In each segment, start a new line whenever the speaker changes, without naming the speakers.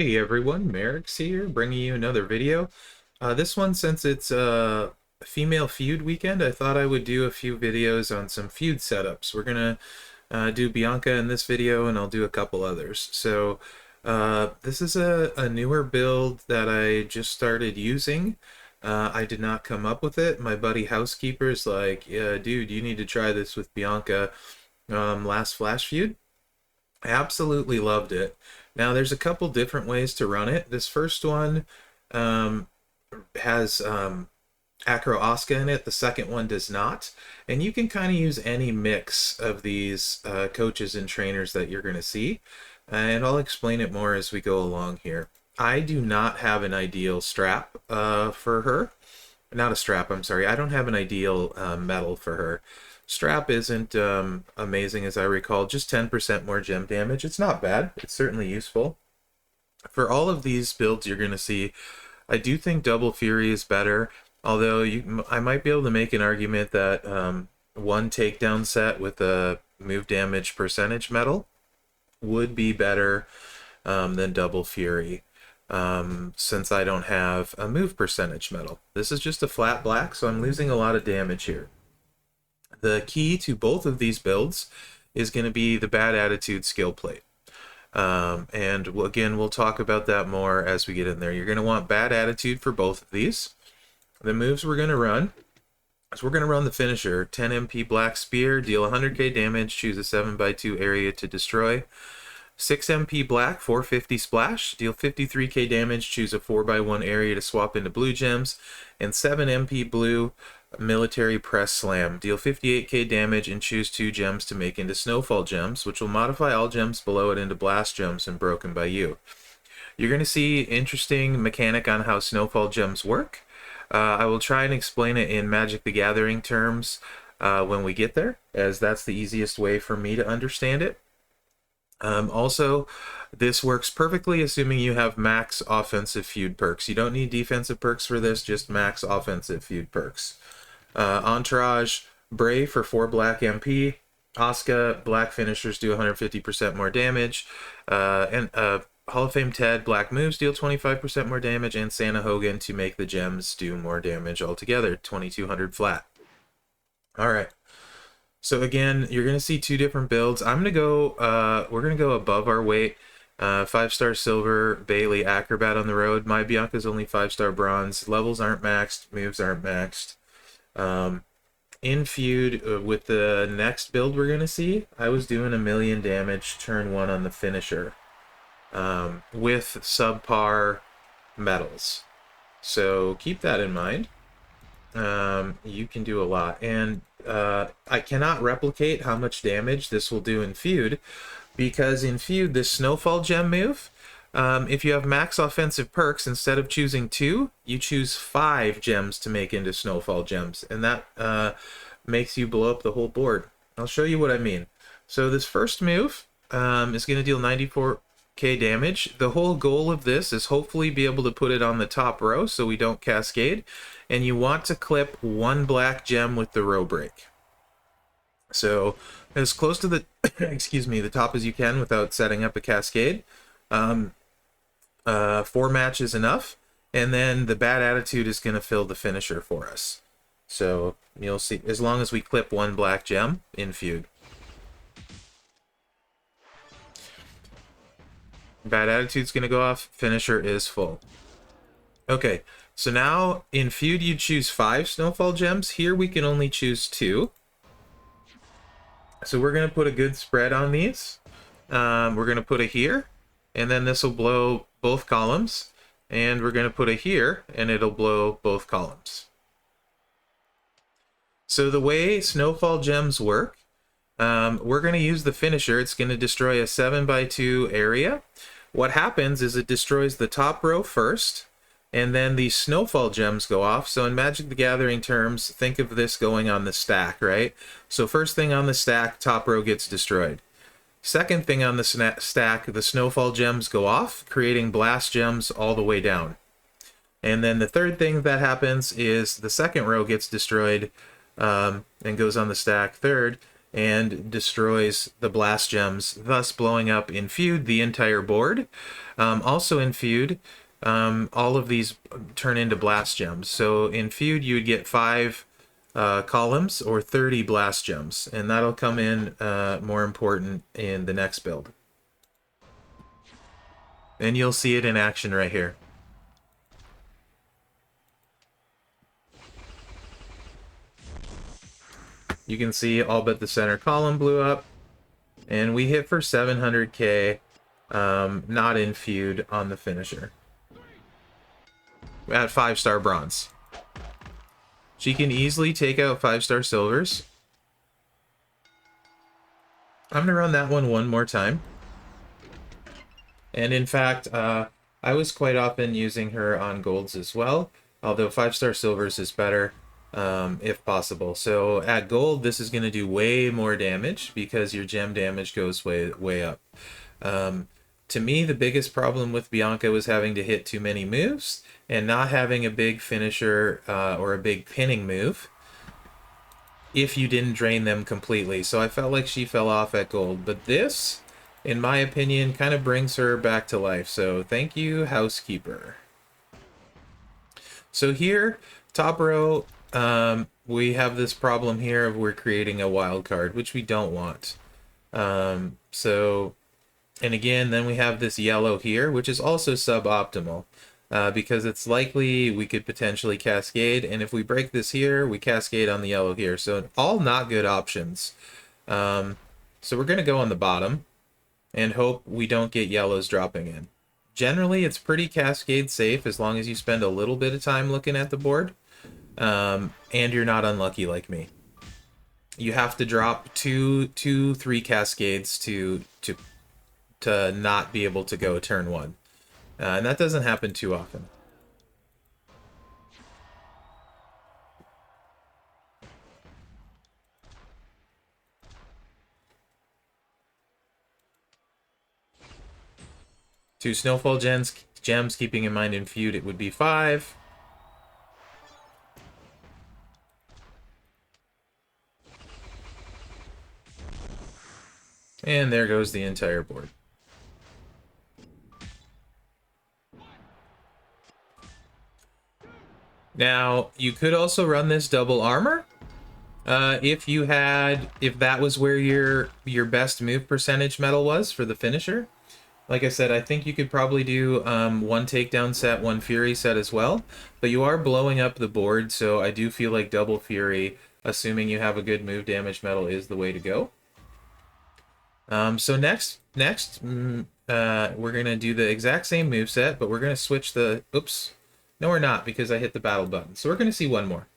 Hey everyone, Mherex here, bringing you another video. This one, since it's female feud weekend, I thought I would do a few videos on some feud setups. We're gonna do Bianca in this video, and I'll do a couple others. So this is a newer build that I just started using. I did not come up with it. My buddy Housekeeper's like, yeah, dude, you need to try this with Bianca last Flash feud. I absolutely loved it. Now, there's a couple different ways to run it. This first one um, has Acro Oscar in it. The second one does not. And you can kind of use any mix of these coaches and trainers that you're going to see. And I'll explain it more as we go along here. I do not have an ideal strap for her. Not a strap, I'm sorry. I don't have an ideal medal for her. Strap isn't amazing as I recall, just 10% more gem damage. It's not bad. It's certainly useful. For all of these builds you're going to see, I do think Double Fury is better, although I might be able to make an argument that one takedown set with a move damage percentage medal would be better than Double Fury. Since I don't have a move percentage medal. This is just a flat black, so I'm losing a lot of damage here. The key to both of these builds is going to be the Bad Attitude skill plate. And again, we'll talk about that more as we get in there. You're going to want Bad Attitude for both of these. The moves we're going to run is we're going to run the finisher. 10 MP Black Spear, deal 100k damage, choose a 7x2 area to destroy. 6 MP Black, 450 Splash, deal 53k damage, choose a 4x1 area to swap into blue gems. And 7 MP Blue, Military Press Slam, deal 58k damage and choose 2 gems to make into Snowfall gems, which will modify all gems below it into Blast gems and broken by you. You're going to see interesting mechanic on how Snowfall gems work. I will try and explain it in Magic the Gathering terms when we get there, as that's the easiest way for me to understand it. Also, this works perfectly assuming you have max offensive feud perks. You don't need defensive perks for this, just max offensive feud perks. Entourage, Bray for 4 black MP. Asuka, black finishers do 150% more damage. And Hall of Fame Ted, black moves deal 25% more damage. And Santa Hogan to make the gems do more damage altogether, 2200 flat. Alright. So again, you're going to see 2 different builds. I'm going to go, we're going to go above our weight. 5-star silver, Bailey, Acrobat on the road. My Bianca's only 5-star bronze. Levels aren't maxed, moves aren't maxed. In feud, with the next build we're going to see, I was doing 1,000,000 damage turn 1 on the finisher with subpar medals. So keep that in mind. You can do a lot. And I cannot replicate how much damage this will do in feud, because in feud, this Snowfall gem move, if you have max offensive perks, instead of choosing 2, you choose 5 gems to make into Snowfall gems, and that makes you blow up the whole board. I'll show you what I mean. So this first move is going to deal 94k damage. The whole goal of this is hopefully be able to put it on the top row so we don't cascade, and you want to clip 1 black gem with the row break. So as close to the excuse me, the top as you can without setting up a cascade. 4 match is enough, and then the Bad Attitude is going to fill the finisher for us. So you'll see, as long as we clip 1 black gem in feud. Bad Attitude's going to go off, finisher is full. Okay, so now in feud you choose 5 Snowfall gems. Here we can only choose 2. So we're going to put a good spread on these. We're going to put a here, and then this will blow both columns. And we're going to put a here, and it'll blow both columns. So the way Snowfall gems work, we're going to use the finisher. It's going to destroy a 7x2 area. What happens is it destroys the top row first, and then the Snowfall gems go off. So in Magic the Gathering terms, think of this going on the stack, right? So first thing on the stack, top row gets destroyed. Second thing on the stack, the Snowfall gems go off, creating blast gems all the way down. And then the third thing that happens is the second row gets destroyed and goes on the stack third, and destroys the blast gems, thus blowing up in Feud the entire board. Also in Feud, all of these turn into blast gems. So in Feud, you would get 5 columns or 30 blast gems, and that'll come in more important in the next build. And you'll see it in action right here. You can see all but the center column blew up, and we hit for 700k, not in Feud, on the finisher. At 5-star bronze. She can easily take out 5-star silvers. I'm going to run that one more time. And in fact, I was quite often using her on golds as well, although 5-star silvers is better if possible. So at gold, this is going to do way more damage because your gem damage goes way up. To me, the biggest problem with Bianca was having to hit too many moves and not having a big finisher or a big pinning move if you didn't drain them completely. So I felt like she fell off at gold. But this, in my opinion, kind of brings her back to life. So thank you, Housekeeper. So here, top row, we have this problem here of we're creating a wild card, which we don't want. And again, then we have this yellow here, which is also suboptimal because it's likely we could potentially cascade. And if we break this here, we cascade on the yellow here. So all not good options. So we're going to go on the bottom and hope we don't get yellows dropping in. Generally, it's pretty cascade safe as long as you spend a little bit of time looking at the board and you're not unlucky like me. You have to drop 3 cascades to not be able to go turn 1. And that doesn't happen too often. Two Snowfall gems, keeping in mind in Feud it would be 5. And there goes the entire board. Now, you could also run this double armor. If that was where your best move percentage medal was for the finisher. Like I said, I think you could probably do 1 takedown set, 1 fury set as well. But you are blowing up the board, so I do feel like double fury, assuming you have a good move damage medal, is the way to go. So next, we're gonna do the exact same move set, but we're gonna switch the. Oops, no, we're not, because I hit the battle button. So we're gonna see one more.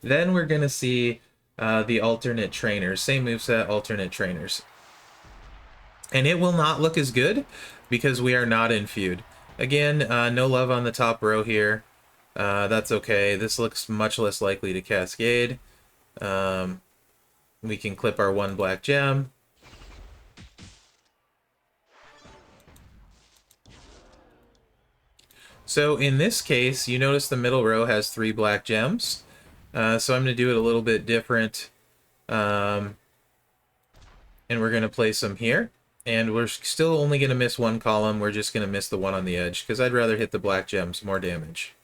Then we're gonna see the alternate trainers, same move set, alternate trainers, and it will not look as good because we are not in Feud. Again, no love on the top row here. That's okay. This looks much less likely to cascade. We can clip our 1 black gem. So in this case, you notice the middle row has 3 black gems. So I'm going to do it a little bit different. And we're going to place them here. And we're still only going to miss 1 column. We're just going to miss the one on the edge, because I'd rather hit the black gems, more damage.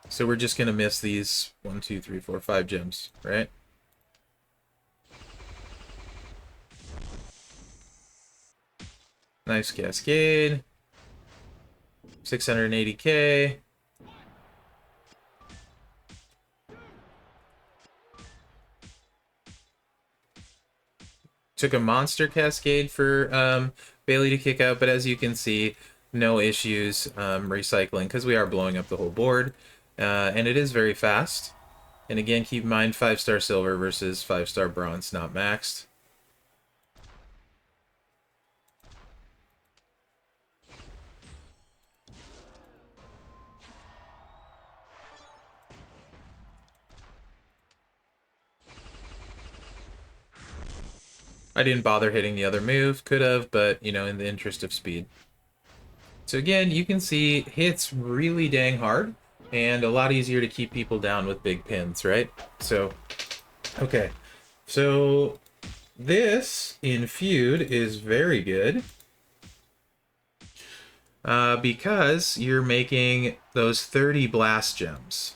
So we're just going to miss these 1, 2, 3, 4, 5 gems, right? Nice cascade. 680k. Took a monster cascade for Bailey to kick out, but as you can see, no issues recycling, because we are blowing up the whole board. And it is very fast. And again, keep in mind 5-star silver versus 5-star bronze, not maxed. I didn't bother hitting the other move, could have, but, you know, in the interest of speed. So again, you can see hits really dang hard. and a lot easier to keep people down with big pins, right? So, okay. So this in Feud is very good because you're making those 30 blast gems.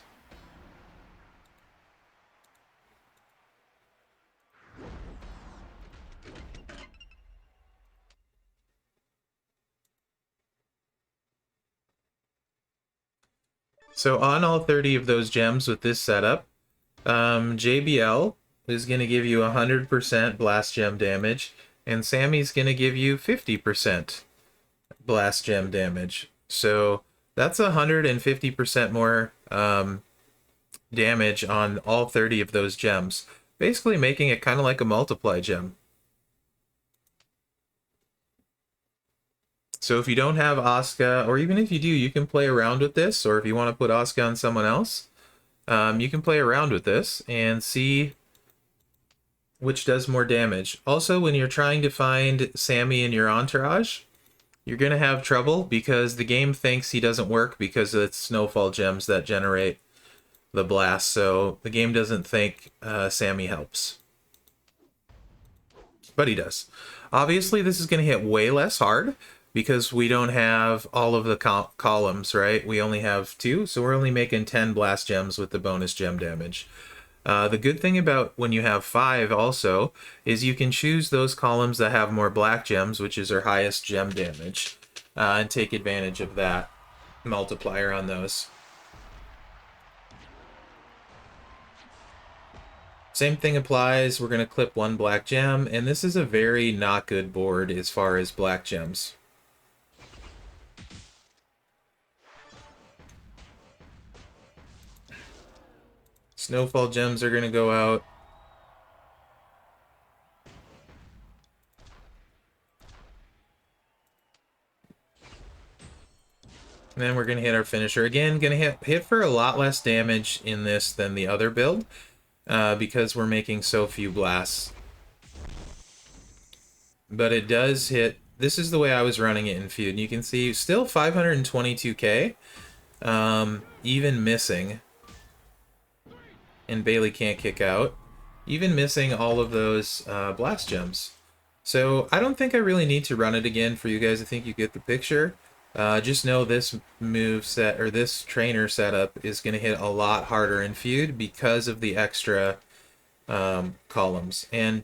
So on all 30 of those gems with this setup, JBL is going to give you 100% blast gem damage, and Sammy's going to give you 50% blast gem damage. So that's 150% more damage on all 30 of those gems, basically making it kind of like a multiply gem. So if you don't have Asuka, or even if you do, you can play around with this, or if you want to put Asuka on someone else, you can play around with this and see which does more damage. Also, when you're trying to find Sammy in your entourage, you're going to have trouble because the game thinks he doesn't work because it's Snowfall gems that generate the blast, so the game doesn't think Sammy helps. But he does. Obviously, this is going to hit way less hard because we don't have all of the columns, right? We only have 2, so we're only making 10 blast gems with the bonus gem damage. The good thing about when you have 5 also is you can choose those columns that have more black gems, which is our highest gem damage, and take advantage of that multiplier on those. Same thing applies. We're going to clip 1 black gem, and this is a very not good board as far as black gems. Snowfall gems are going to go out. And then we're going to hit our finisher. Again, going to hit for a lot less damage in this than the other build because we're making so few blasts. But it does hit. This is the way I was running it in Feud. And you can see still 522k, even missing. And Bailey can't kick out. Even missing all of those blast gems. So I don't think I really need to run it again for you guys. I think you get the picture. Just know this move set, or this trainer setup, is going to hit a lot harder in Feud because of the extra columns. And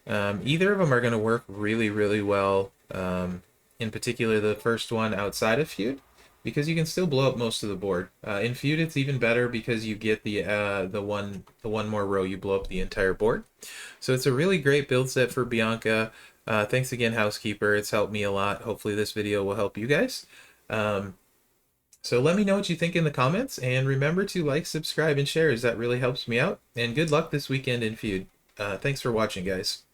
either of them are going to work really, really well. In particular, the first one outside of Feud, because you can still blow up most of the board. In Feud, it's even better because you get the one more row, you blow up the entire board. So it's a really great build set for Bianca. Thanks again, Housekeeper. It's helped me a lot. Hopefully this video will help you guys. So let me know what you think in the comments, and remember to like, subscribe, and share, as that really helps me out. And good luck this weekend in Feud. Thanks for watching, guys.